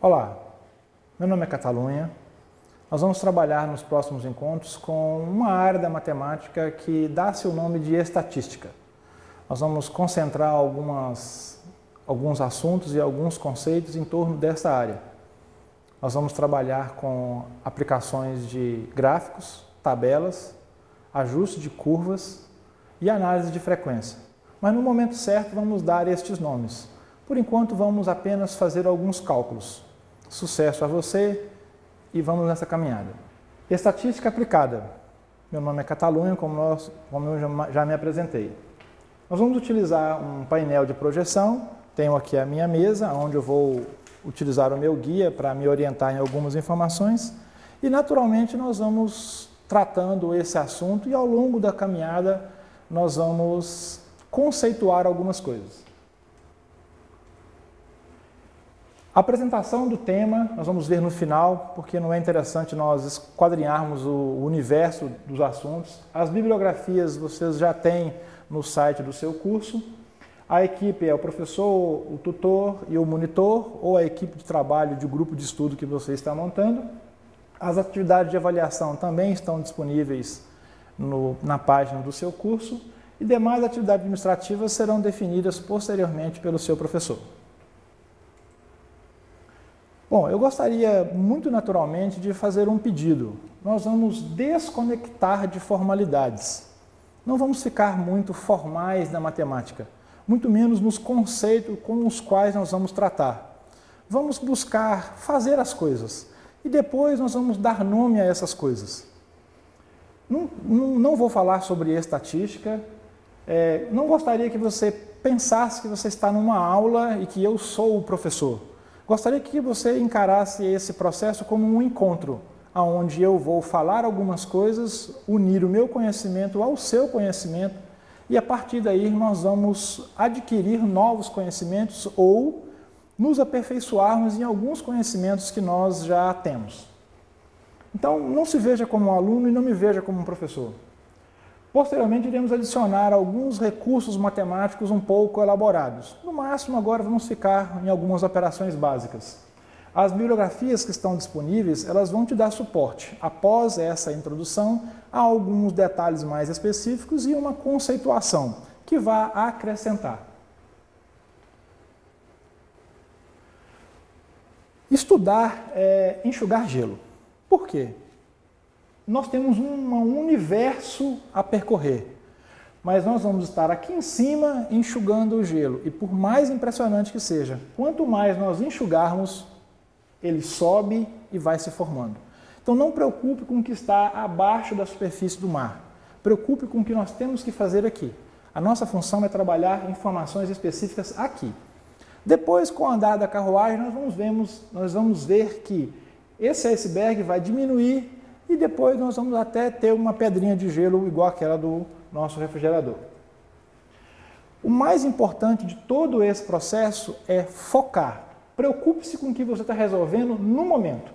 Olá, meu nome é Catalunha. Nós vamos trabalhar nos próximos encontros com uma área da matemática que dá seu nome de estatística. Nós vamos concentrar alguns assuntos e alguns conceitos em torno dessa área. Nós vamos trabalhar com aplicações de gráficos, tabelas, ajuste de curvas e análise de frequência. Mas no momento certo vamos dar estes nomes. Por enquanto vamos apenas fazer alguns cálculos. Sucesso a você e vamos nessa caminhada. Estatística aplicada. Meu nome é Catalunha, como eu já me apresentei. Nós vamos utilizar um painel de projeção. Tenho aqui a minha mesa, onde eu vou utilizar o meu guia para me orientar em algumas informações. E naturalmente nós vamos tratando esse assunto e ao longo da caminhada nós vamos conceituar algumas coisas. A apresentação do tema nós vamos ver no final, porque não é interessante nós esquadrinharmos o universo dos assuntos. As bibliografias vocês já têm no site do seu curso. A equipe é o professor, o tutor e o monitor, ou a equipe de trabalho de grupo de estudo que você está montando. As atividades de avaliação também estão disponíveis na página do seu curso e demais atividades administrativas serão definidas posteriormente pelo seu professor. Bom, eu gostaria muito naturalmente de fazer um pedido. Nós vamos desconectar de formalidades. Não vamos ficar muito formais na matemática, muito menos nos conceitos com os quais nós vamos tratar. Vamos buscar fazer as coisas e depois nós vamos dar nome a essas coisas. Não vou falar sobre estatística, não gostaria que você pensasse que você está numa aula e que eu sou o professor. Gostaria que você encarasse esse processo como um encontro, onde eu vou falar algumas coisas, unir o meu conhecimento ao seu conhecimento e a partir daí nós vamos adquirir novos conhecimentos ou nos aperfeiçoarmos em alguns conhecimentos que nós já temos. Então, não se veja como um aluno e não me veja como um professor. Posteriormente, iremos adicionar alguns recursos matemáticos um pouco elaborados. No máximo, agora vamos ficar em algumas operações básicas. As bibliografias que estão disponíveis, elas vão te dar suporte, após essa introdução, a alguns detalhes mais específicos e uma conceituação que vá acrescentar. Estudar é enxugar gelo. Por quê? Nós temos um universo a percorrer, mas nós vamos estar aqui em cima enxugando o gelo. E por mais impressionante que seja, quanto mais nós enxugarmos, ele sobe e vai se formando. Então não preocupe com o que está abaixo da superfície do mar. Preocupe com o que nós temos que fazer aqui. A nossa função é trabalhar informações específicas aqui. Depois, com o andar da carruagem, nós vamos ver que esse iceberg vai diminuir e depois nós vamos até ter uma pedrinha de gelo igual aquela do nosso refrigerador. O mais importante de todo esse processo é focar. Preocupe-se com o que você está resolvendo no momento.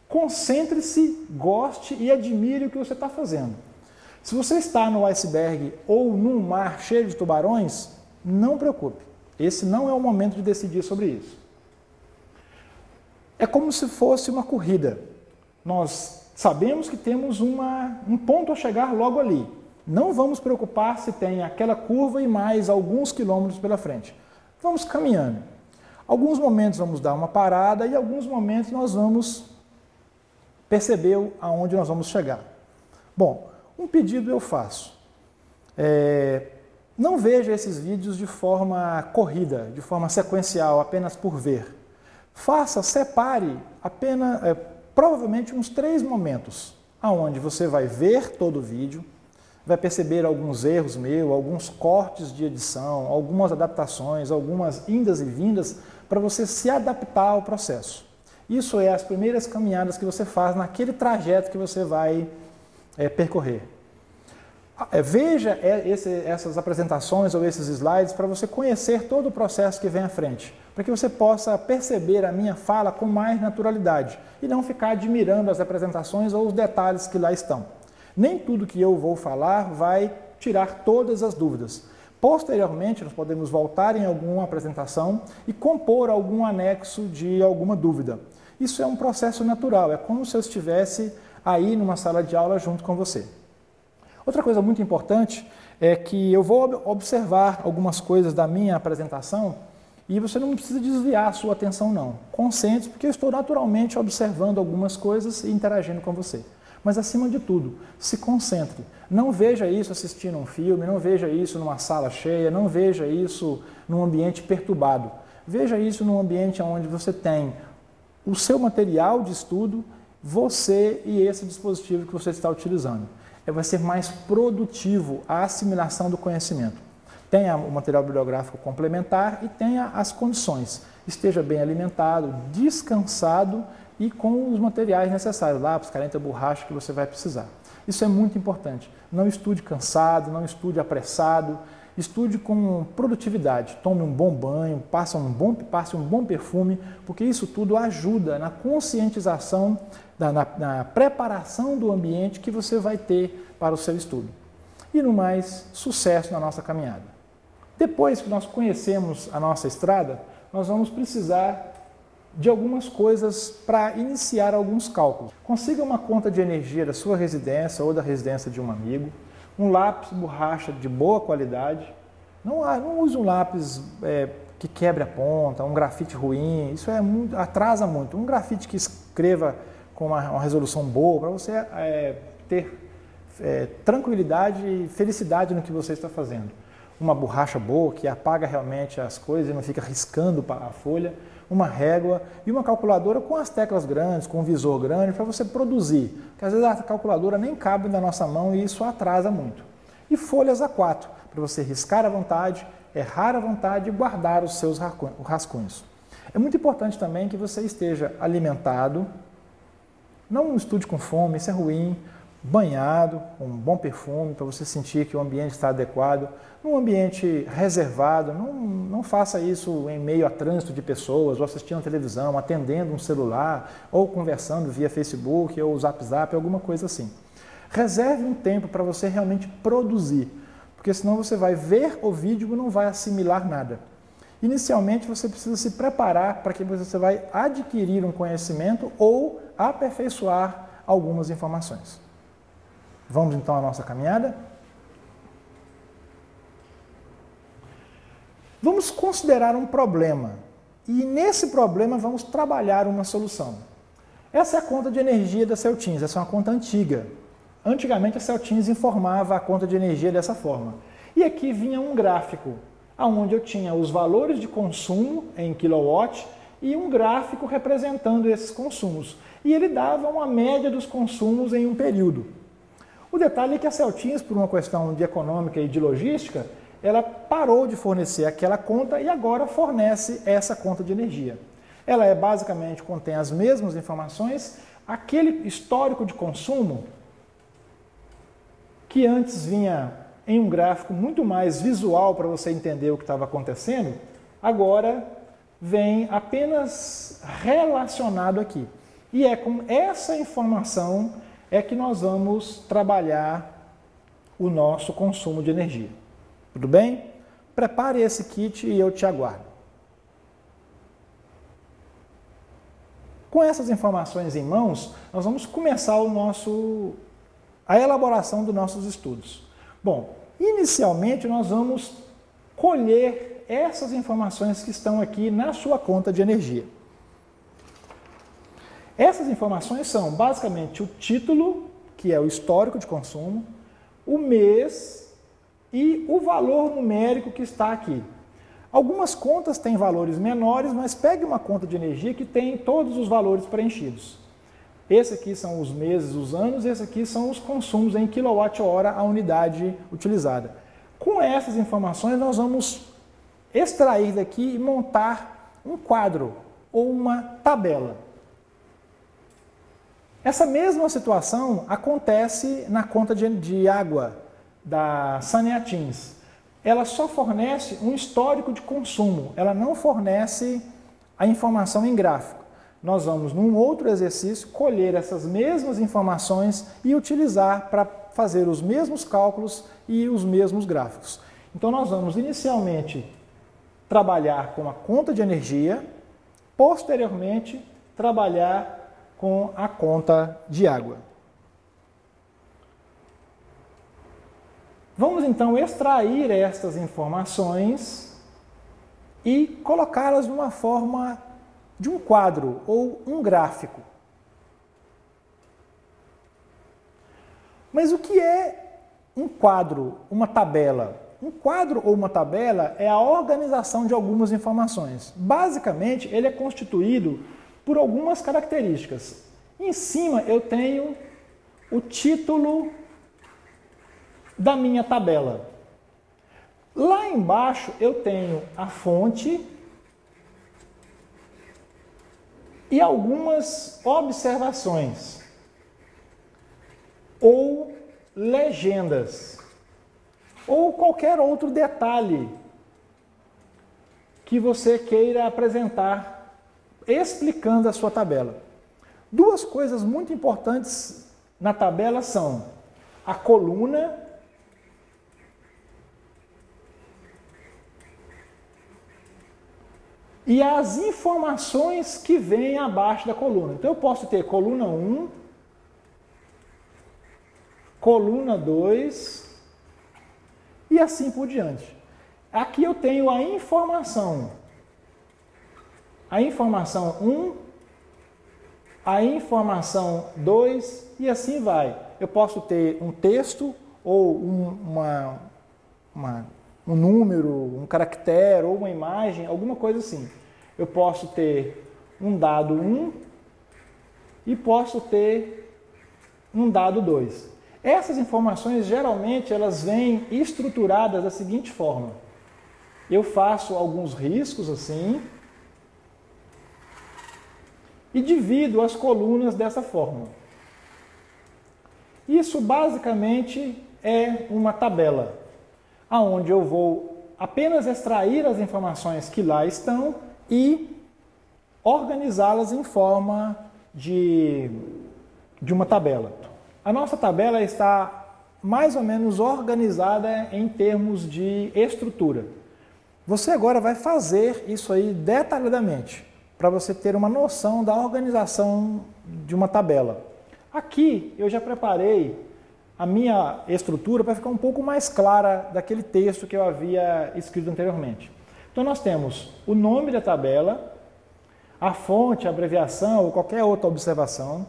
Concentre-se, goste e admire o que você está fazendo. Se você está no iceberg ou num mar cheio de tubarões, não preocupe. Esse não é o momento de decidir sobre isso. É como se fosse uma corrida. Nós sabemos que temos um ponto a chegar logo ali. Não vamos preocupar se tem aquela curva e mais alguns quilômetros pela frente. Vamos caminhando. Alguns momentos vamos dar uma parada e alguns momentos nós vamos perceber aonde nós vamos chegar. Bom, um pedido eu faço. Não veja esses vídeos de forma corrida, de forma sequencial, apenas por ver. Separe apenas... provavelmente uns 3 momentos, onde você vai ver todo o vídeo, vai perceber alguns erros meus, alguns cortes de edição, algumas adaptações, algumas indas e vindas, para você se adaptar ao processo. Isso é as primeiras caminhadas que você faz naquele trajeto que você vai percorrer. Veja essas apresentações ou esses slides para você conhecer todo o processo que vem à frente, para que você possa perceber a minha fala com mais naturalidade e não ficar admirando as apresentações ou os detalhes que lá estão. Nem tudo que eu vou falar vai tirar todas as dúvidas. Posteriormente, nós podemos voltar em alguma apresentação e compor algum anexo de alguma dúvida. Isso é um processo natural, é como se eu estivesse aí numa sala de aula junto com você. Outra coisa muito importante é que eu vou observar algumas coisas da minha apresentação e você não precisa desviar a sua atenção não. Concentre, porque eu estou naturalmente observando algumas coisas e interagindo com você. Mas, acima de tudo, se concentre. Não veja isso assistindo um filme, não veja isso numa sala cheia, não veja isso num ambiente perturbado. Veja isso num ambiente onde você tem o seu material de estudo, você e esse dispositivo que você está utilizando. Vai ser mais produtivo a assimilação do conhecimento. Tenha o material bibliográfico complementar e tenha as condições. Esteja bem alimentado, descansado e com os materiais necessários, lápis, caneta, borracha que você vai precisar. Isso é muito importante. Não estude cansado, não estude apressado, estude com produtividade. Tome um bom banho, passe um bom perfume, porque isso tudo ajuda na conscientização, na preparação do ambiente que você vai ter para o seu estudo. E no mais, sucesso na nossa caminhada. Depois que nós conhecemos a nossa estrada, nós vamos precisar de algumas coisas para iniciar alguns cálculos. Consiga uma conta de energia da sua residência ou da residência de um amigo, um lápis borracha de boa qualidade. Não use um lápis que quebre a ponta, um grafite ruim, isso atrasa muito. Um grafite que escreva com uma resolução boa, para você ter tranquilidade e felicidade no que você está fazendo. Uma borracha boa que apaga realmente as coisas e não fica riscando a folha. Uma régua e uma calculadora com as teclas grandes, com um visor grande, para você produzir. Porque às vezes a calculadora nem cabe na nossa mão e isso atrasa muito. E folhas A4, para você riscar à vontade, errar à vontade e guardar os seus rascunhos. É muito importante também que você esteja alimentado, não estude com fome, isso é ruim, banhado, com um bom perfume, para você sentir que o ambiente está adequado, num ambiente reservado, não faça isso em meio a trânsito de pessoas, ou assistindo televisão, atendendo um celular, ou conversando via Facebook, ou Zap, alguma coisa assim. Reserve um tempo para você realmente produzir, porque senão você vai ver o vídeo e não vai assimilar nada. Inicialmente, você precisa se preparar para que você vai adquirir um conhecimento ou aperfeiçoar algumas informações. Vamos então à nossa caminhada? Vamos considerar um problema e nesse problema vamos trabalhar uma solução. Essa é a conta de energia da Celtins, essa é uma conta antiga. Antigamente a Celtins informava a conta de energia dessa forma. E aqui vinha um gráfico, onde eu tinha os valores de consumo em kilowatt e um gráfico representando esses consumos. E ele dava uma média dos consumos em um período. O detalhe é que a Celtins, por uma questão de econômica e de logística, ela parou de fornecer aquela conta e agora fornece essa conta de energia. Ela basicamente contém as mesmas informações, aquele histórico de consumo que antes vinha em um gráfico muito mais visual para você entender o que estava acontecendo, agora vem apenas relacionado aqui. E é com essa informação que nós vamos trabalhar o nosso consumo de energia. Tudo bem? Prepare esse kit e eu te aguardo. Com essas informações em mãos, nós vamos começar a elaboração dos nossos estudos. Bom, inicialmente nós vamos colher essas informações que estão aqui na sua conta de energia. Essas informações são basicamente o título, que é o histórico de consumo, o mês e o valor numérico que está aqui. Algumas contas têm valores menores, mas pegue uma conta de energia que tem todos os valores preenchidos. Esse aqui são os meses, os anos, esse aqui são os consumos em quilowatt-hora a unidade utilizada. Com essas informações nós vamos extrair daqui e montar um quadro ou uma tabela. Essa mesma situação acontece na conta de água da Saneatins. Ela só fornece um histórico de consumo, ela não fornece a informação em gráfico. Nós vamos, num outro exercício, colher essas mesmas informações e utilizar para fazer os mesmos cálculos e os mesmos gráficos. Então nós vamos inicialmente trabalhar com a conta de energia, posteriormente trabalhar com a conta de água. Vamos então extrair estas informações e colocá-las numa forma de um quadro ou um gráfico. Mas o que é um quadro, uma tabela? Um quadro ou uma tabela é a organização de algumas informações. Basicamente, ele é constituído por algumas características. Em cima eu tenho o título da minha tabela. Lá embaixo eu tenho a fonte e algumas observações ou legendas ou qualquer outro detalhe que você queira apresentar explicando a sua tabela. Duas coisas muito importantes na tabela são a coluna e as informações que vêm abaixo da coluna. Então eu posso ter coluna 1, coluna 2 e assim por diante. Aqui eu tenho a informação 1, a informação 2 e assim vai. Eu posso ter um texto ou um número, um caractere ou uma imagem, alguma coisa assim. Eu posso ter um dado 1 e posso ter um dado 2. Essas informações, geralmente, elas vêm estruturadas da seguinte forma. Eu faço alguns riscos assim e divido as colunas dessa forma. Isso, basicamente, é uma tabela, onde eu vou apenas extrair as informações que lá estão e organizá-las em forma de uma tabela. A nossa tabela está mais ou menos organizada em termos de estrutura. Você agora vai fazer isso aí detalhadamente, para você ter uma noção da organização de uma tabela. Aqui eu já preparei a minha estrutura para ficar um pouco mais clara daquele texto que eu havia escrito anteriormente. Então nós temos o nome da tabela, a fonte, a abreviação ou qualquer outra observação.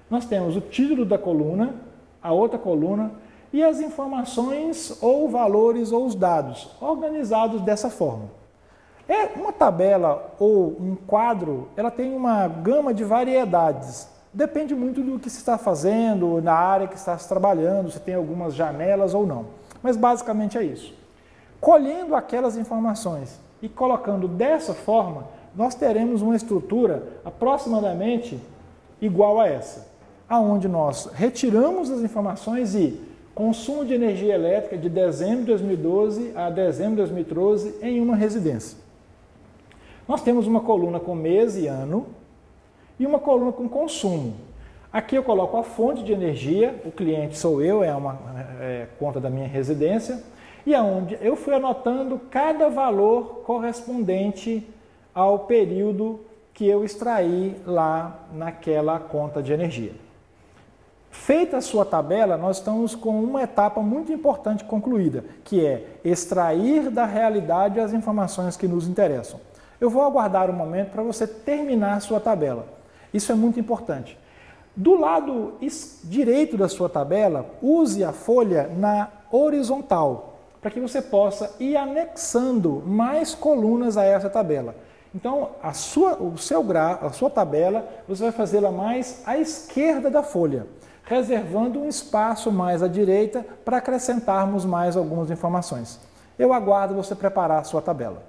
Nós temos o título da coluna, a outra coluna e as informações ou valores ou os dados organizados dessa forma. Uma tabela ou um quadro, ela tem uma gama de variedades. Depende muito do que se está fazendo, na área que está se trabalhando, se tem algumas janelas ou não. Mas basicamente é isso. Colhendo aquelas informações e colocando dessa forma, nós teremos uma estrutura aproximadamente igual a essa, aonde nós retiramos as informações e consumo de energia elétrica de dezembro de 2012 a dezembro de 2013 em uma residência. Nós temos uma coluna com mês e ano e uma coluna com consumo. Aqui eu coloco a fonte de energia, o cliente sou eu, é uma conta da minha residência, e aonde eu fui anotando cada valor correspondente ao período que eu extraí lá naquela conta de energia. Feita a sua tabela, nós estamos com uma etapa muito importante concluída, que é extrair da realidade as informações que nos interessam. Eu vou aguardar um momento para você terminar a sua tabela. Isso é muito importante. Do lado direito da sua tabela, use a folha na horizontal, para que você possa ir anexando mais colunas a essa tabela. Então, a sua tabela, você vai fazê-la mais à esquerda da folha, reservando um espaço mais à direita para acrescentarmos mais algumas informações. Eu aguardo você preparar a sua tabela.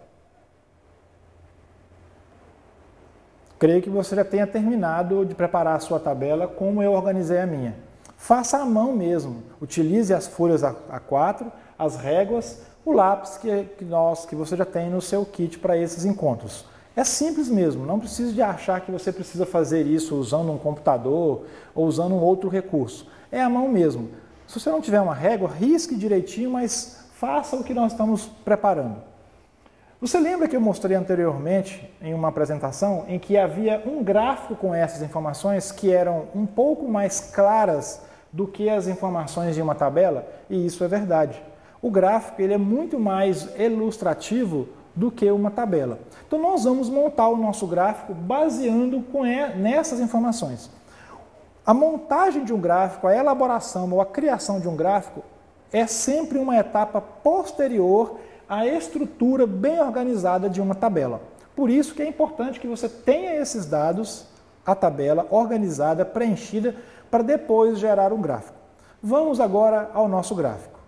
Creio que você já tenha terminado de preparar a sua tabela como eu organizei a minha. Faça à mão mesmo. Utilize as folhas A4, as réguas, o lápis que você já tem no seu kit para esses encontros. É simples mesmo, não precisa de achar que você precisa fazer isso usando um computador ou usando um outro recurso. É à mão mesmo. Se você não tiver uma régua, risque direitinho, mas faça o que nós estamos preparando. Você lembra que eu mostrei anteriormente em uma apresentação em que havia um gráfico com essas informações que eram um pouco mais claras do que as informações de uma tabela? E isso é verdade. O gráfico ele é muito mais ilustrativo do que uma tabela. Então nós vamos montar o nosso gráfico baseando nessas informações. A montagem de um gráfico, a elaboração ou a criação de um gráfico é sempre uma etapa posterior à estrutura bem organizada de uma tabela. Por isso que é importante que você tenha esses dados, a tabela organizada, preenchida, para depois gerar um gráfico. Vamos agora ao nosso gráfico.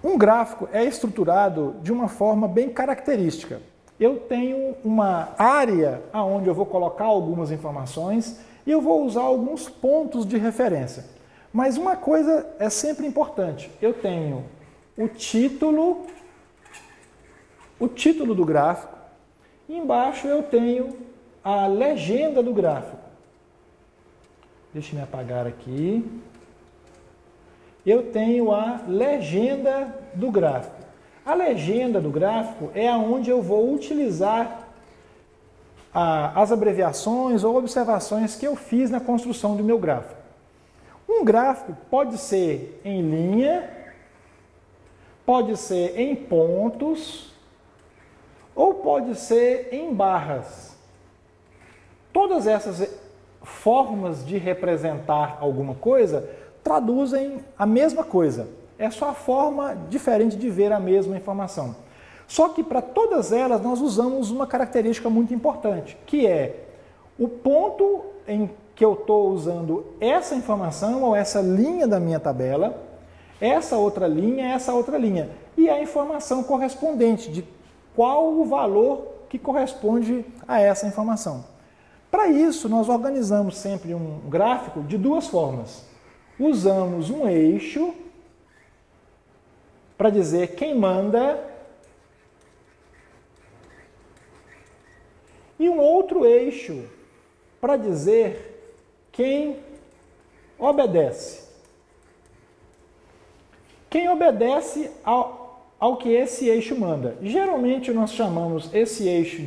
Um gráfico é estruturado de uma forma bem característica. Eu tenho uma área onde eu vou colocar algumas informações e eu vou usar alguns pontos de referência. Mas uma coisa é sempre importante. Eu tenho o título do gráfico e embaixo eu tenho a legenda do gráfico. Deixa eu me apagar aqui. Eu tenho a legenda do gráfico. A legenda do gráfico é onde eu vou utilizar as abreviações ou observações que eu fiz na construção do meu gráfico. Um gráfico pode ser em linha, pode ser em pontos ou pode ser em barras. Todas essas formas de representar alguma coisa traduzem a mesma coisa. É só a forma diferente de ver a mesma informação. Só que para todas elas nós usamos uma característica muito importante, que é o ponto em que eu estou usando essa informação ou essa linha da minha tabela, essa outra linha e a informação correspondente de qual o valor que corresponde a essa informação. Para isso, nós organizamos sempre um gráfico de duas formas. Usamos um eixo para dizer quem manda e um outro eixo para dizer quem obedece. Quem obedece ao que esse eixo manda. Geralmente nós chamamos esse eixo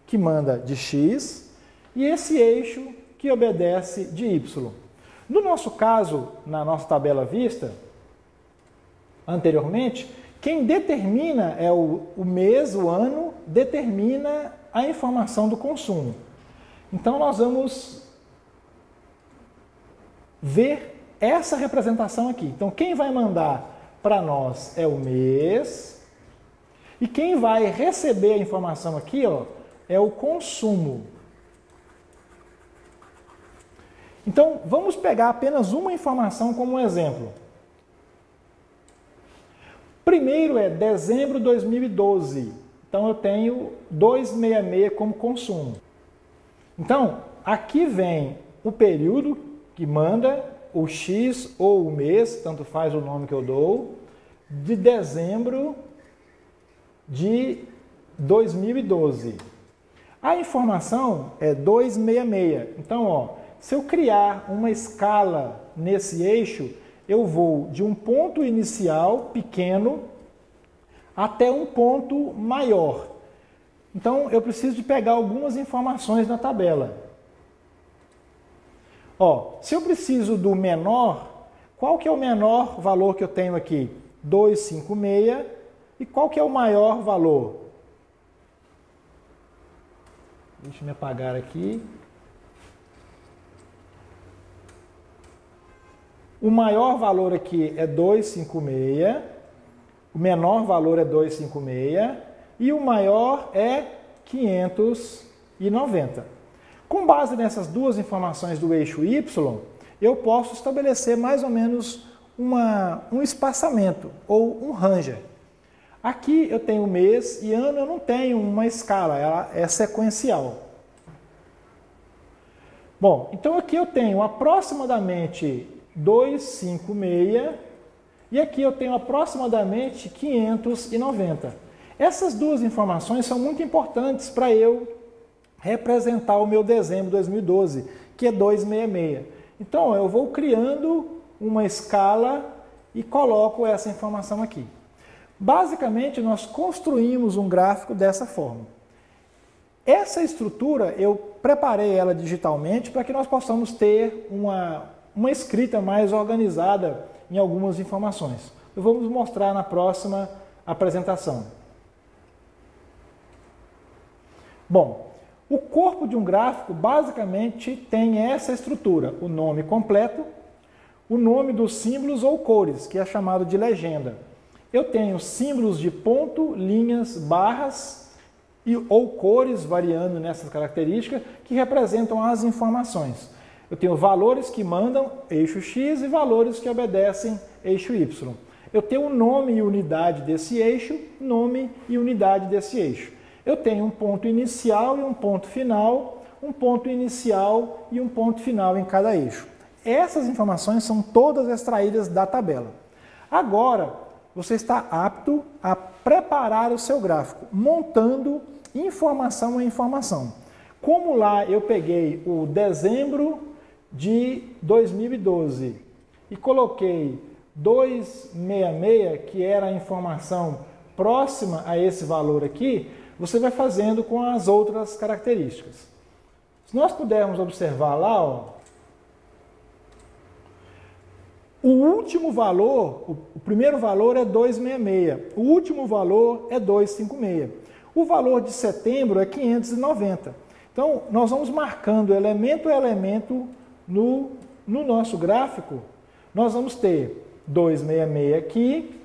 que manda de X e esse eixo que obedece de Y. No nosso caso, na nossa tabela vista anteriormente, quem determina é o mês, o ano, determina a informação do consumo. Então nós vamos ver essa representação aqui. Então quem vai mandar para nós é o mês e quem vai receber a informação aqui é o consumo. Então vamos pegar apenas uma informação como exemplo. Primeiro é dezembro de 2012. Então eu tenho 266 como consumo. Então aqui vem o período que manda, o X ou o mês, tanto faz o nome que eu dou, de dezembro de 2012. A informação é 266. Então, se eu criar uma escala nesse eixo, eu vou de um ponto inicial pequeno até um ponto maior. Então, eu preciso de pegar algumas informações na tabela. Se eu preciso do menor, qual que é o menor valor que eu tenho aqui? 256. E qual que é o maior valor? Deixa eu me apagar aqui. O maior valor aqui é 256, o menor valor é 256 e o maior é 590. Com base nessas duas informações do eixo Y, eu posso estabelecer mais ou menos um espaçamento ou um ranger. Aqui eu tenho mês e ano, eu não tenho uma escala, ela é sequencial. Bom, então aqui eu tenho aproximadamente 256 e aqui eu tenho aproximadamente 590. Essas duas informações são muito importantes para eu representar o meu dezembro de 2012, que é 266. Então, eu vou criando uma escala e coloco essa informação aqui. Basicamente, nós construímos um gráfico dessa forma. Essa estrutura, eu preparei ela digitalmente para que nós possamos ter uma escrita mais organizada em algumas informações. Eu vou mostrar na próxima apresentação. Bom, o corpo de um gráfico basicamente tem essa estrutura, o nome completo, o nome dos símbolos ou cores, que é chamado de legenda. Eu tenho símbolos de ponto, linhas, barras ou cores, variando nessas características, que representam as informações. Eu tenho valores que mandam eixo X e valores que obedecem eixo Y. Eu tenho o nome e unidade desse eixo, nome e unidade desse eixo. Eu tenho um ponto inicial e um ponto final, um ponto inicial e um ponto final em cada eixo. Essas informações são todas extraídas da tabela. Agora, você está apto a preparar o seu gráfico, montando informação a informação. Como lá eu peguei o dezembro de 2012 e coloquei 266, que era a informação próxima a esse valor aqui, você vai fazendo com as outras características. Se nós pudermos observar lá, ó, o último valor, o primeiro valor é 266, o último valor é 256. O valor de setembro é 590. Então, nós vamos marcando elemento a elemento no nosso gráfico. Nós vamos ter 266 aqui,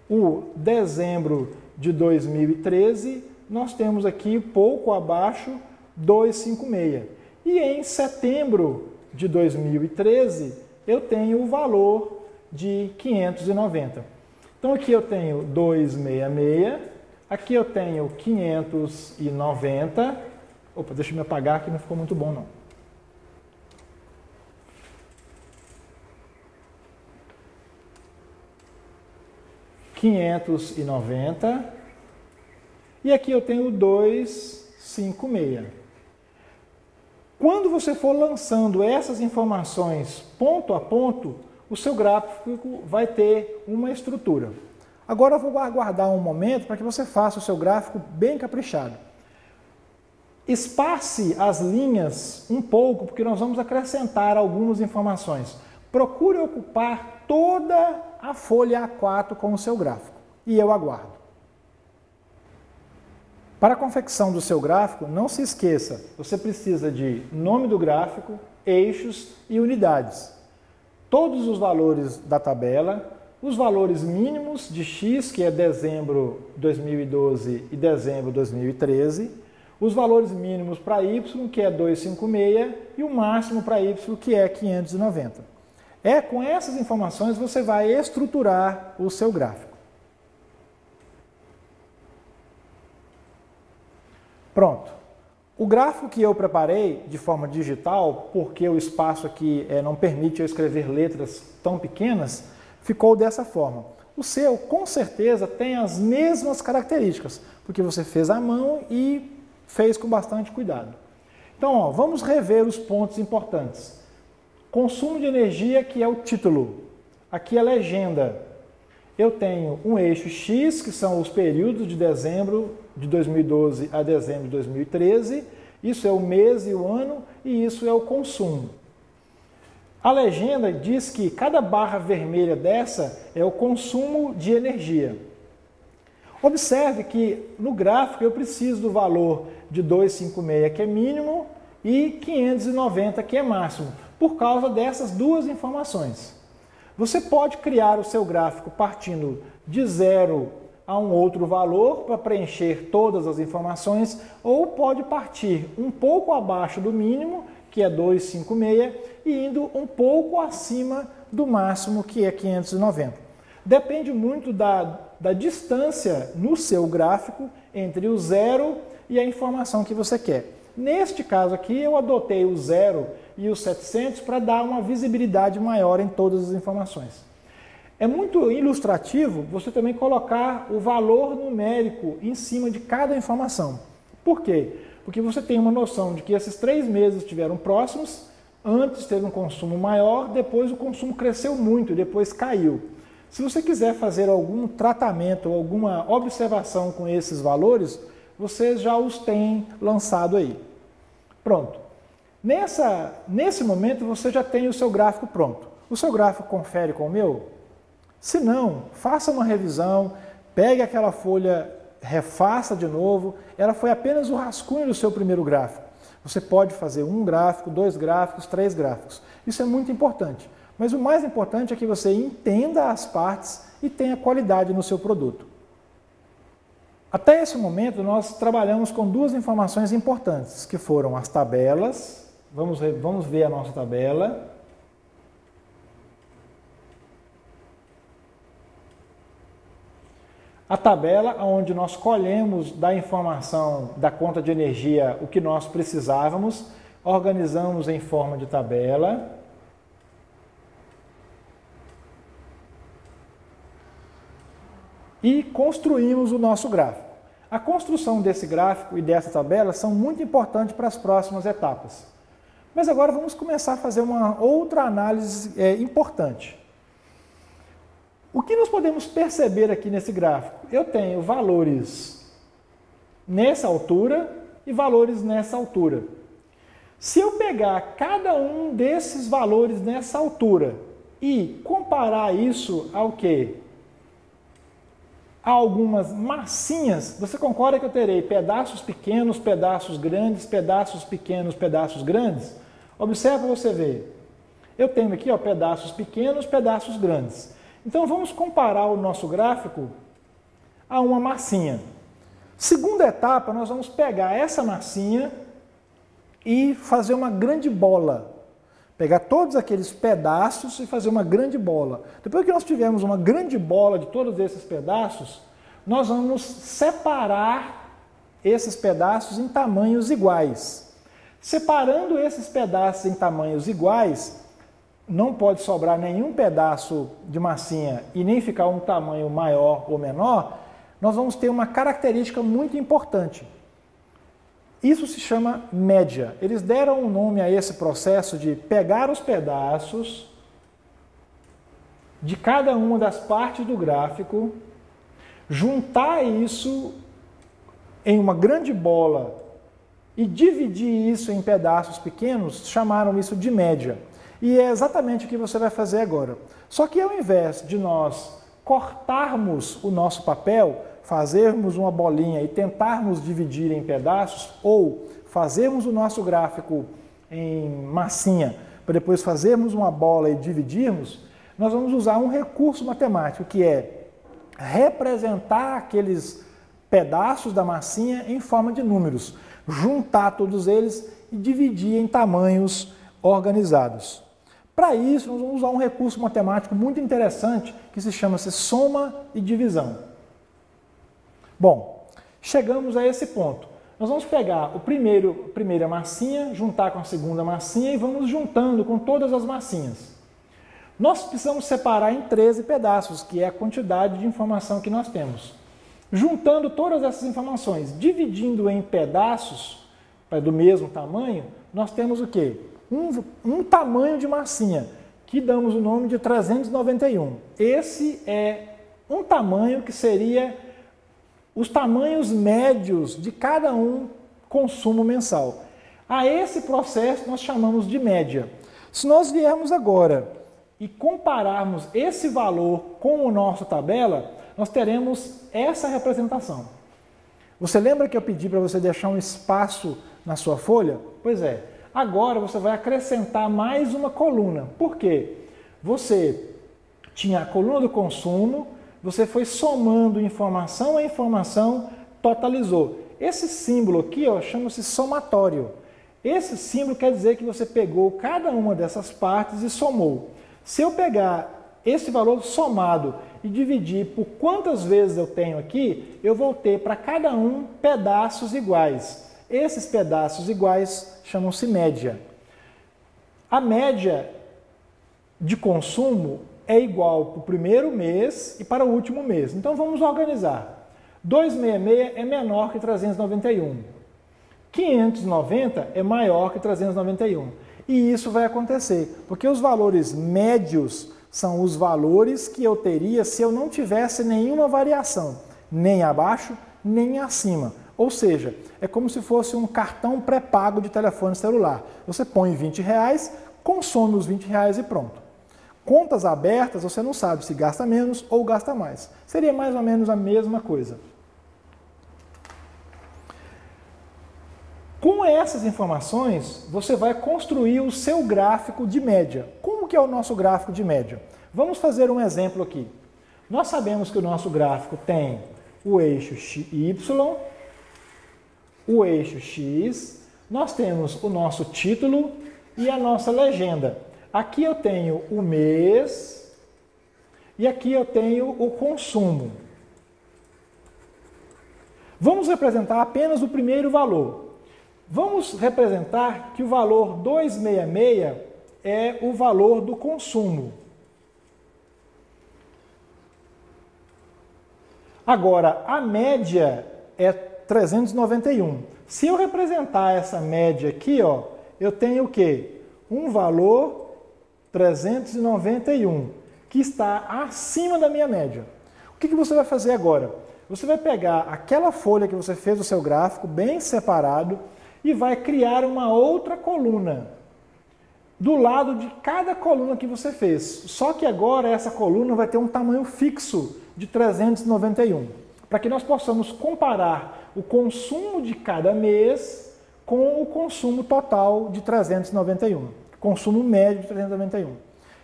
o dezembro de 2013, nós temos aqui pouco abaixo 256. E em setembro de 2013, eu tenho o valor de 590. Então aqui eu tenho 266, aqui eu tenho 590. Opa, deixa eu me apagar que não ficou muito bom não. $590 e aqui eu tenho 256. Quando você for lançando essas informações ponto a ponto, o seu gráfico vai ter uma estrutura. Agora eu vou aguardar um momento para que você faça o seu gráfico bem caprichado. Espace as linhas um pouco, porque nós vamos acrescentar algumas informações. Procure ocupar toda a folha A4 com o seu gráfico. E eu aguardo. Para a confecção do seu gráfico, não se esqueça, você precisa de nome do gráfico, eixos e unidades. Todos os valores da tabela, os valores mínimos de X, que é dezembro de 2012 e dezembro de 2013, os valores mínimos para Y, que é 256, e o máximo para Y, que é 590. Com essas informações você vai estruturar o seu gráfico. Pronto. O gráfico que eu preparei de forma digital, porque o espaço aqui não permite eu escrever letras tão pequenas, ficou dessa forma. O seu, com certeza, tem as mesmas características, porque você fez à mão e fez com bastante cuidado. Então, ó, vamos rever os pontos importantes. Consumo de energia, que é o título. Aqui é a legenda. Eu tenho um eixo X, que são os períodos de dezembro de 2012 a dezembro de 2013. Isso é o mês e o ano, e isso é o consumo. A legenda diz que cada barra vermelha dessa é o consumo de energia. Observe que no gráfico eu preciso do valor de 256, que é mínimo, e 590, que é máximo, por causa dessas duas informações. Você pode criar o seu gráfico partindo de 0 a um outro valor para preencher todas as informações, ou pode partir um pouco abaixo do mínimo, que é 256, e indo um pouco acima do máximo, que é 590. Depende muito da distância no seu gráfico entre o 0 e a informação que você quer. Neste caso aqui, eu adotei o 0 e o 700 para dar uma visibilidade maior em todas as informações. É muito ilustrativo você também colocar o valor numérico em cima de cada informação. Por quê? Porque você tem uma noção de que esses 3 meses estiveram próximos, antes teve um consumo maior, depois o consumo cresceu muito, depois caiu. Se você quiser fazer algum tratamento ou alguma observação com esses valores, vocês já os têm lançado aí. Pronto. Nesse momento você já tem o seu gráfico pronto. O seu gráfico confere com o meu? Se não, faça uma revisão, pegue aquela folha, refaça de novo. Ela foi apenas o rascunho do seu primeiro gráfico. Você pode fazer 1 gráfico, 2 gráficos, 3 gráficos. Isso é muito importante. Mas o mais importante é que você entenda as partes e tenha qualidade no seu produto. Até esse momento, nós trabalhamos com 2 informações importantes, que foram as tabelas. Vamos ver a nossa tabela. A tabela onde nós colhemos da informação da conta de energia o que nós precisávamos, organizamos em forma de tabela. E construímos o nosso gráfico. A construção desse gráfico e dessa tabela são muito importantes para as próximas etapas. Mas agora vamos começar a fazer uma outra análise importante. O que nós podemos perceber aqui nesse gráfico? Eu tenho valores nessa altura e valores nessa altura. Se eu pegar cada um desses valores nessa altura e comparar isso ao quê? A algumas massinhas, você concorda que eu terei pedaços pequenos, pedaços grandes, pedaços pequenos, pedaços grandes? Observa para você ver. Eu tenho aqui pedaços pequenos, pedaços grandes. Então vamos comparar o nosso gráfico a uma massinha. Segunda etapa, nós vamos pegar essa massinha e fazer uma grande bola. Pegar todos aqueles pedaços e fazer uma grande bola. Depois que nós tivermos uma grande bola de todos esses pedaços, nós vamos separar esses pedaços em tamanhos iguais. Separando esses pedaços em tamanhos iguais, não pode sobrar nenhum pedaço de massinha e nem ficar um tamanho maior ou menor, nós vamos ter uma característica muito importante. Isso se chama média. Eles deram um nome a esse processo de pegar os pedaços de cada uma das partes do gráfico, juntar isso em uma grande bola e dividir isso em pedaços pequenos, chamaram isso de média. E é exatamente o que você vai fazer agora. Só que ao invés de nós cortarmos o nosso papel, fazermos uma bolinha e tentarmos dividir em pedaços, ou fazermos o nosso gráfico em massinha, para depois fazermos uma bola e dividirmos, nós vamos usar um recurso matemático, que é representar aqueles pedaços da massinha em forma de números, juntar todos eles e dividir em tamanhos organizados. Para isso, nós vamos usar um recurso matemático muito interessante que se chama soma e divisão. Bom, chegamos a esse ponto. Nós vamos pegar a primeira massinha, juntar com a segunda massinha e vamos juntando com todas as massinhas. Nós precisamos separar em 13 pedaços, que é a quantidade de informação que nós temos. Juntando todas essas informações, dividindo em pedaços do mesmo tamanho, nós temos o quê? Um tamanho de massinha, que damos o nome de 391. Esse é um tamanho que seria os tamanhos médios de cada um consumo mensal. A esse processo nós chamamos de média. Se nós viermos agora e compararmos esse valor com a nossa tabela, nós teremos essa representação. Você lembra que eu pedi para você deixar um espaço na sua folha? Pois é. Agora você vai acrescentar mais uma coluna. Por quê? Você tinha a coluna do consumo, você foi somando informação a informação, totalizou. Esse símbolo aqui chama-se somatório. Esse símbolo quer dizer que você pegou cada uma dessas partes e somou. Se eu pegar esse valor somado e dividir por quantas vezes eu tenho aqui, eu vou ter para cada um pedaços iguais. Esses pedaços iguais chamam-se média. A média de consumo é igual para o primeiro mês e para o último mês. Então vamos organizar. 266 é menor que 391. 590 é maior que 391. E isso vai acontecer, porque os valores médios são os valores que eu teria se eu não tivesse nenhuma variação, nem abaixo, nem acima. Ou seja, é como se fosse um cartão pré-pago de telefone celular. Você põe R$20, consome os R$20 e pronto. Contas abertas, você não sabe se gasta menos ou gasta mais. Seria mais ou menos a mesma coisa. Com essas informações, você vai construir o seu gráfico de média. Como que é o nosso gráfico de média? Vamos fazer um exemplo aqui. Nós sabemos que o nosso gráfico tem o eixo Y, o eixo X, nós temos o nosso título e a nossa legenda. Aqui eu tenho o mês e aqui eu tenho o consumo. Vamos representar apenas o primeiro valor. Vamos representar que o valor 266 é o valor do consumo. Agora, a média é 391. Se eu representar essa média aqui, ó, eu tenho o quê? Um valor 391, que está acima da minha média. O que você vai fazer agora? Você vai pegar aquela folha que você fez o seu gráfico, bem separado, e vai criar uma outra coluna do lado de cada coluna que você fez. Só que agora essa coluna vai ter um tamanho fixo de 391, para que nós possamos comparar o consumo de cada mês com o consumo total de 391, consumo médio de 391.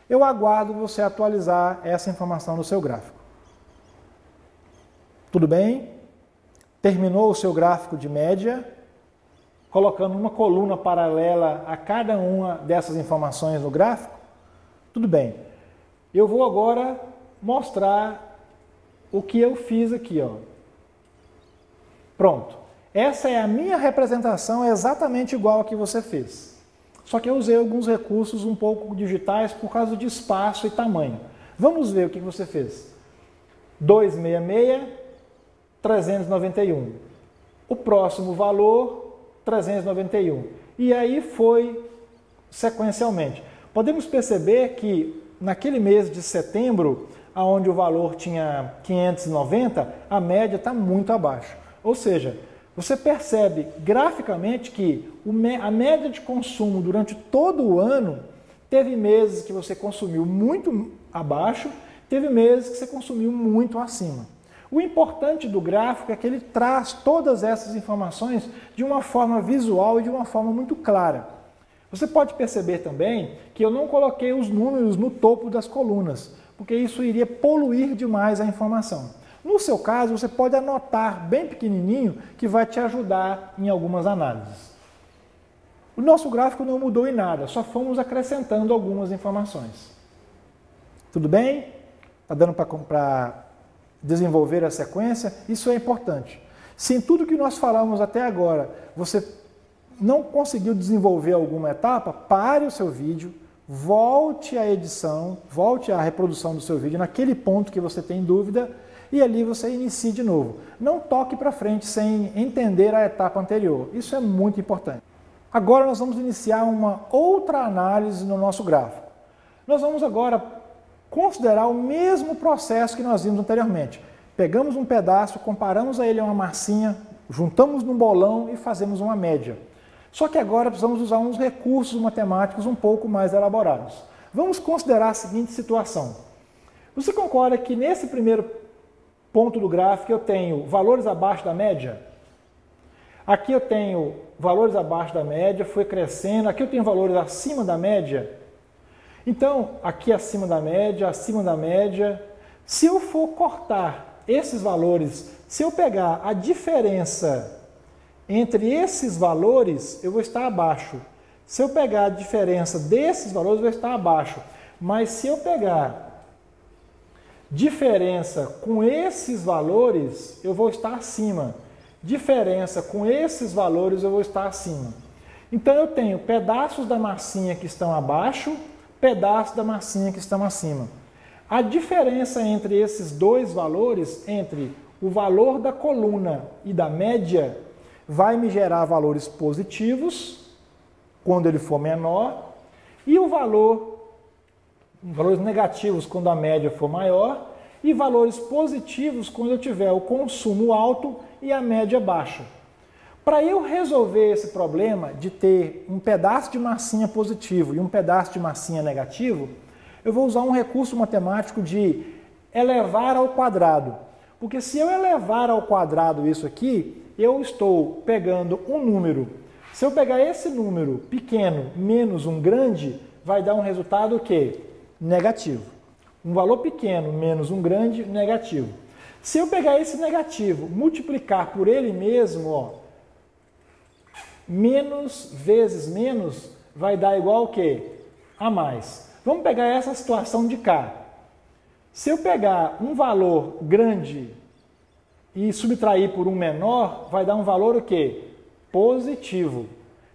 Eu aguardo você atualizar essa informação no seu gráfico. Tudo bem? Terminou o seu gráfico de média? Colocando uma coluna paralela a cada uma dessas informações no gráfico? Tudo bem. Eu vou agora mostrar o que eu fiz aqui, ó. Pronto. Essa é a minha representação, exatamente igual a que você fez. Só que eu usei alguns recursos um pouco digitais por causa de espaço e tamanho. Vamos ver o que você fez. 266, 391. O próximo valor, 391. E aí foi sequencialmente. Podemos perceber que naquele mês de setembro, onde o valor tinha 590, a média está muito abaixo. Ou seja, você percebe graficamente que a média de consumo durante todo o ano, teve meses que você consumiu muito abaixo, teve meses que você consumiu muito acima. O importante do gráfico é que ele traz todas essas informações de uma forma visual e de uma forma muito clara. Você pode perceber também que eu não coloquei os números no topo das colunas, porque isso iria poluir demais a informação. No seu caso, você pode anotar bem pequenininho, que vai te ajudar em algumas análises. O nosso gráfico não mudou em nada, só fomos acrescentando algumas informações. Tudo bem? Está dando para desenvolver a sequência? Isso é importante. Se em tudo que nós falamos até agora você não conseguiu desenvolver alguma etapa, pare o seu vídeo, volte à edição, volte à reprodução do seu vídeo naquele ponto que você tem dúvida e ali você inicie de novo. Não toque para frente sem entender a etapa anterior. Isso é muito importante. Agora nós vamos iniciar uma outra análise no nosso gráfico. Nós vamos agora considerar o mesmo processo que nós vimos anteriormente. Pegamos um pedaço, comparamos a ele a uma massinha, juntamos num bolão e fazemos uma média. Só que agora precisamos usar uns recursos matemáticos um pouco mais elaborados. Vamos considerar a seguinte situação. Você concorda que nesse primeiro ponto do gráfico eu tenho valores abaixo da média? Aqui eu tenho valores abaixo da média, foi crescendo. Aqui eu tenho valores acima da média. Então, aqui acima da média, se eu for cortar esses valores, se eu pegar a diferença entre esses valores, eu vou estar abaixo. Se eu pegar a diferença desses valores, eu vou estar abaixo. Mas se eu pegar diferença com esses valores, eu vou estar acima. Diferença com esses valores, eu vou estar acima. Então, eu tenho pedaços da massinha que estão abaixo, pedaços da massinha que estão acima. A diferença entre esses dois valores, entre o valor da coluna e da média, vai me gerar valores positivos quando ele for menor e valores negativos quando a média for maior e valores positivos quando eu tiver o consumo alto e a média baixa. Para eu resolver esse problema de ter um pedaço de massinha positivo e um pedaço de massinha negativo, eu vou usar um recurso matemático de elevar ao quadrado. Porque se eu elevar ao quadrado isso aqui, eu estou pegando um número. Se eu pegar esse número pequeno menos um grande, vai dar um resultado o quê? Negativo. Um valor pequeno menos um grande, negativo. Se eu pegar esse negativo, multiplicar por ele mesmo, ó, menos vezes menos vai dar igual o quê? A mais. Vamos pegar essa situação de cá. Se eu pegar um valor grande e subtrair por um menor, vai dar um valor o quê? Positivo.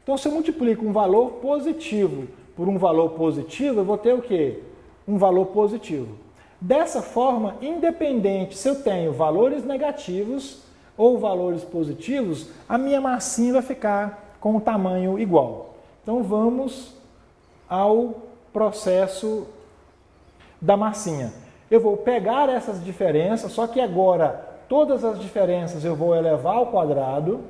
Então, se eu multiplico um valor positivo por um valor positivo, eu vou ter o quê? Um valor positivo. Dessa forma, independente se eu tenho valores negativos ou valores positivos, a minha massinha vai ficar com o tamanho igual. Então, vamos ao processo da massinha. Eu vou pegar essas diferenças, só que agora todas as diferenças eu vou elevar ao quadrado,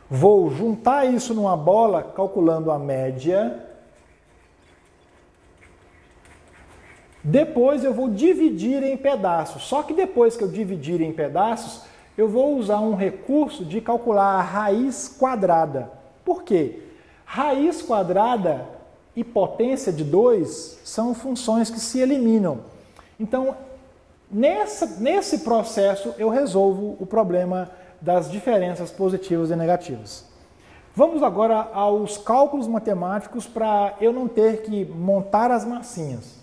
vou juntar isso numa bola, calculando a média. Depois eu vou dividir em pedaços, só que depois que eu dividir em pedaços, eu vou usar um recurso de calcular a raiz quadrada. Por quê? Raiz quadrada e potência de 2 são funções que se eliminam. Então, nesse processo, eu resolvo o problema das diferenças positivas e negativas. Vamos agora aos cálculos matemáticos para eu não ter que montar as massinhas.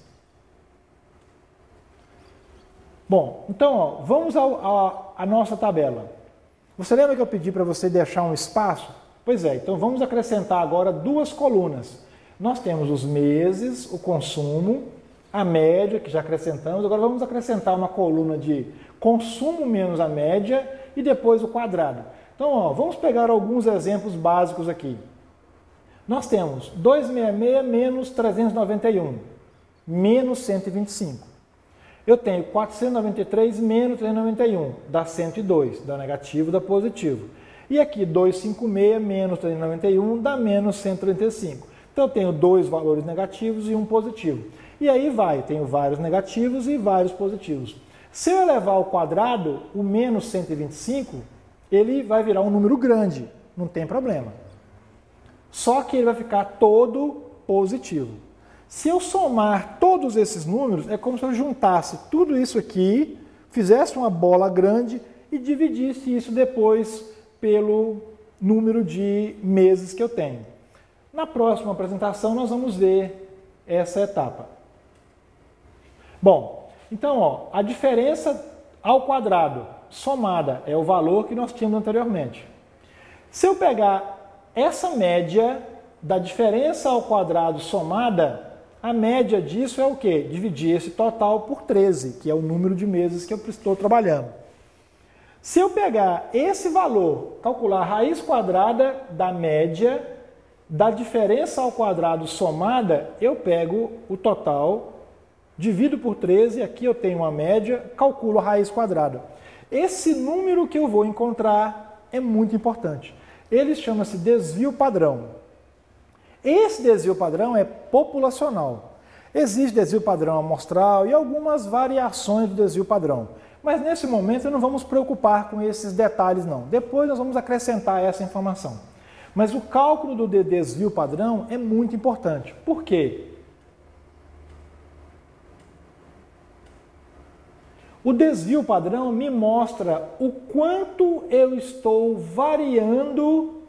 Bom, então, ó, vamos à nossa tabela. Você lembra que eu pedi para você deixar um espaço? Pois é, então vamos acrescentar agora duas colunas. Nós temos os meses, o consumo, a média, que já acrescentamos. Agora vamos acrescentar uma coluna de consumo menos a média e depois o quadrado. Então, ó, vamos pegar alguns exemplos básicos aqui. Nós temos 266 menos 391, menos 125. Eu tenho 493 menos 391, dá 102, dá negativo, dá positivo. E aqui 256 menos 391 dá menos 135. Então eu tenho dois valores negativos e um positivo. E aí vai, tenho vários negativos e vários positivos. Se eu elevar ao quadrado, o menos 125, ele vai virar um número grande, não tem problema. Só que ele vai ficar todo positivo. Se eu somar todos esses números, é como se eu juntasse tudo isso aqui, fizesse uma bola grande e dividisse isso depois pelo número de meses que eu tenho. Na próxima apresentação, nós vamos ver essa etapa. Bom, então, ó, a diferença ao quadrado somada é o valor que nós tínhamos anteriormente. Se eu pegar essa média da diferença ao quadrado somada, a média disso é o quê? Dividir esse total por 13, que é o número de meses que eu estou trabalhando. Se eu pegar esse valor, calcular a raiz quadrada da média da diferença ao quadrado somada, eu pego o total, divido por 13, aqui eu tenho uma média, calculo a raiz quadrada. Esse número que eu vou encontrar é muito importante. Ele chama-se desvio padrão. Esse desvio padrão é populacional. Existe desvio padrão amostral e algumas variações do desvio padrão. Mas nesse momento não vamos preocupar com esses detalhes não. Depois nós vamos acrescentar essa informação. Mas o cálculo do desvio padrão é muito importante. Por quê? O desvio padrão me mostra o quanto eu estou variando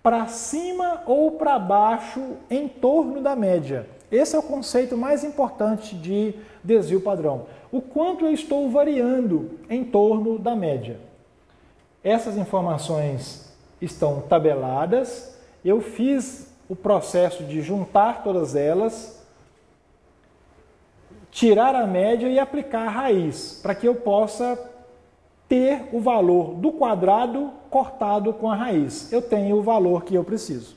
para cima ou para baixo em torno da média. Esse é o conceito mais importante de desvio padrão. O quanto eu estou variando em torno da média. Essas informações estão tabeladas. Eu fiz o processo de juntar todas elas, tirar a média e aplicar a raiz, para que eu possa ter o valor do quadrado cortado com a raiz. Eu tenho o valor que eu preciso.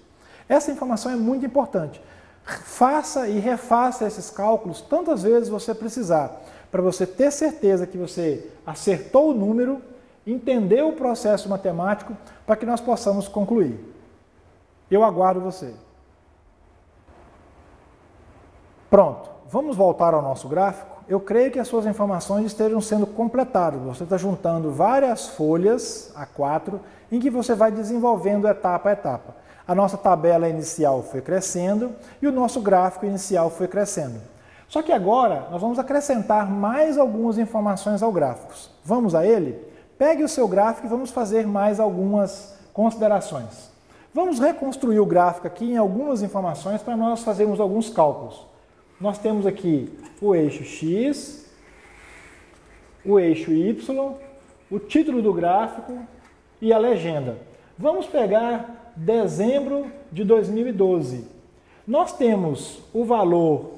Essa informação é muito importante. Faça e refaça esses cálculos tantas vezes você precisar, para você ter certeza que você acertou o número, entendeu o processo matemático, para que nós possamos concluir. Eu aguardo você. Pronto, vamos voltar ao nosso gráfico. Eu creio que as suas informações estejam sendo completadas. Você está juntando várias folhas A4 em que você vai desenvolvendo etapa a etapa. A nossa tabela inicial foi crescendo e o nosso gráfico inicial foi crescendo. Só que agora nós vamos acrescentar mais algumas informações ao gráfico. Vamos a ele? Pegue o seu gráfico e vamos fazer mais algumas considerações. Vamos reconstruir o gráfico aqui em algumas informações para nós fazermos alguns cálculos. Nós temos aqui o eixo X, o eixo Y, o título do gráfico e a legenda. Vamos pegar dezembro de 2012. Nós temos o valor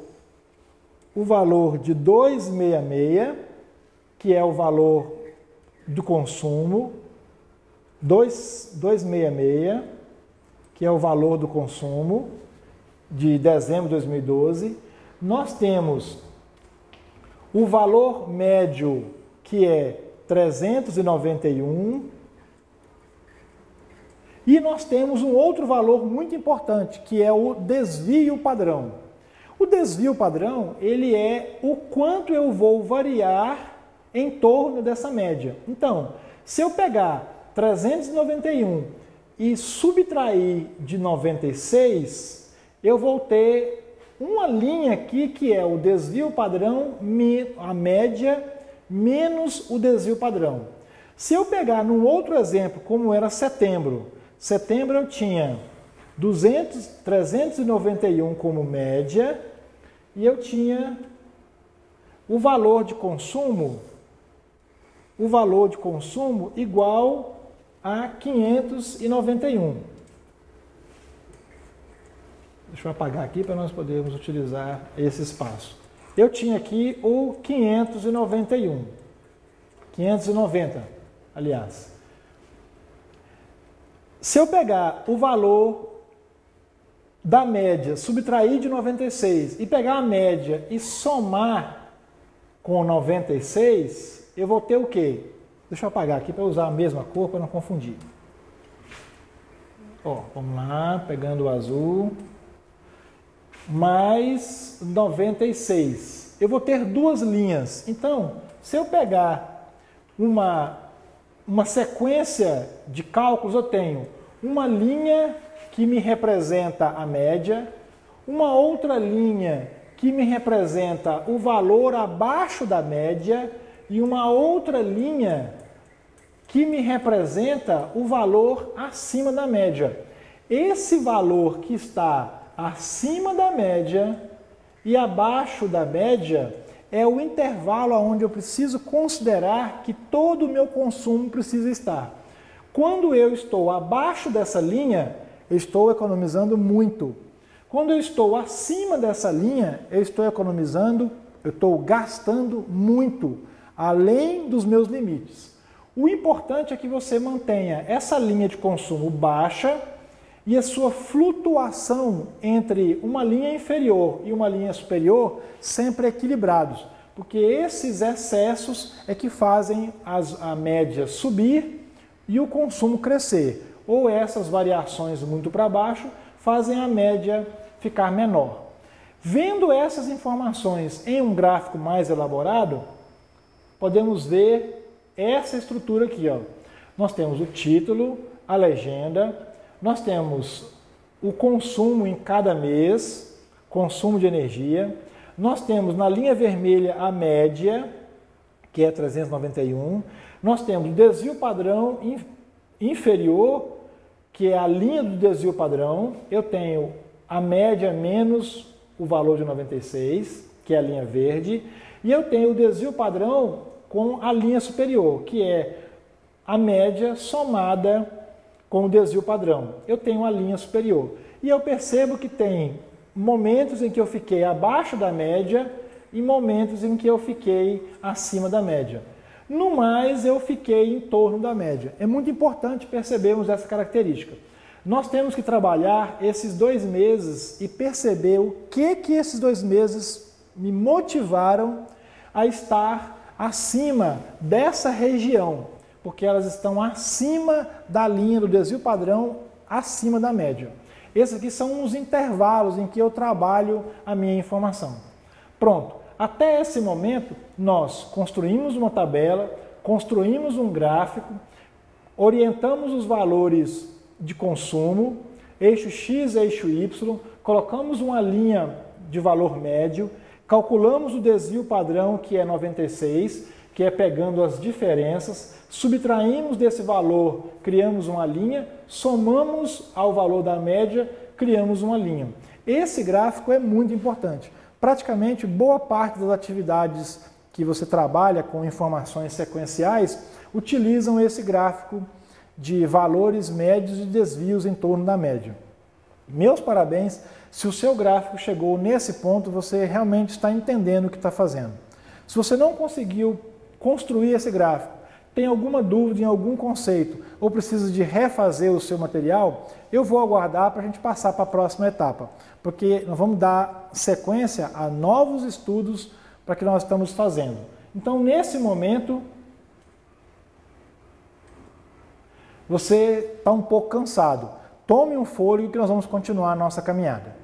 de 266, que é o valor do consumo, 266, que é o valor do consumo de dezembro de 2012. Nós temos o valor médio, que é 391, e nós temos um outro valor muito importante, que é o desvio padrão. O desvio padrão, ele é o quanto eu vou variar em torno dessa média. Então, se eu pegar 391 e subtrair de 96, eu vou ter uma linha aqui que é o desvio padrão, a média, menos o desvio padrão. Se eu pegar num outro exemplo, como era setembro eu tinha 391 como média e eu tinha o valor de consumo igual a 591. Deixa eu apagar aqui para nós podermos utilizar esse espaço. Eu tinha aqui o 590, aliás. Se eu pegar o valor da média, subtrair de 96 e pegar a média e somar com 96, eu vou ter o quê? Deixa eu apagar aqui para usar a mesma cor para não confundir. Ó, vamos lá, pegando o azul, mais 96. Eu vou ter duas linhas. Então, se eu pegar uma sequência de cálculos, eu tenho uma linha que me representa a média, uma outra linha que me representa o valor abaixo da média e uma outra linha que me representa o valor acima da média. Esse valor que está acima da média e abaixo da média é o intervalo onde eu preciso considerar que todo o meu consumo precisa estar. Quando eu estou abaixo dessa linha, eu estou economizando muito. Quando eu estou acima dessa linha, eu estou economizando, eu estou gastando muito, além dos meus limites. O importante é que você mantenha essa linha de consumo baixa e a sua flutuação entre uma linha inferior e uma linha superior sempre equilibrados, porque esses excessos é que fazem a média subir e o consumo crescer, ou essas variações muito para baixo fazem a média ficar menor. Vendo essas informações em um gráfico mais elaborado, podemos ver essa estrutura aqui, ó. Nós temos o título, a legenda, nós temos o consumo em cada mês, consumo de energia. Nós temos na linha vermelha a média, que é 391. Nós temos o desvio padrão inferior, que é a linha do desvio padrão. Eu tenho a média menos o valor de 96, que é a linha verde. E eu tenho o desvio padrão com a linha superior, que é a média somada com o desvio padrão. Eu tenho a linha superior. E eu percebo que tem momentos em que eu fiquei abaixo da média e momentos em que eu fiquei acima da média. No mais, eu fiquei em torno da média. É muito importante percebermos essa característica. Nós temos que trabalhar esses 2 meses e perceber o que esses 2 meses me motivaram a estar acima dessa região, porque elas estão acima da linha do desvio padrão, acima da média. Esses aqui são os intervalos em que eu trabalho a minha informação. Pronto. Até esse momento, nós construímos uma tabela, construímos um gráfico, orientamos os valores de consumo, eixo X, eixo Y, colocamos uma linha de valor médio, calculamos o desvio padrão, que é 96, que é pegando as diferenças, subtraímos desse valor, criamos uma linha, somamos ao valor da média, criamos uma linha. Esse gráfico é muito importante. Praticamente, boa parte das atividades que você trabalha com informações sequenciais utilizam esse gráfico de valores médios e desvios em torno da média. Meus parabéns, se o seu gráfico chegou nesse ponto, você realmente está entendendo o que está fazendo. Se você não conseguiu construir esse gráfico, tem alguma dúvida em algum conceito ou precisa de refazer o seu material, eu vou aguardar para a gente passar para a próxima etapa, porque nós vamos dar sequência a novos estudos para que nós estamos fazendo. Então, nesse momento, você está um pouco cansado. Tome um fôlego que nós vamos continuar a nossa caminhada.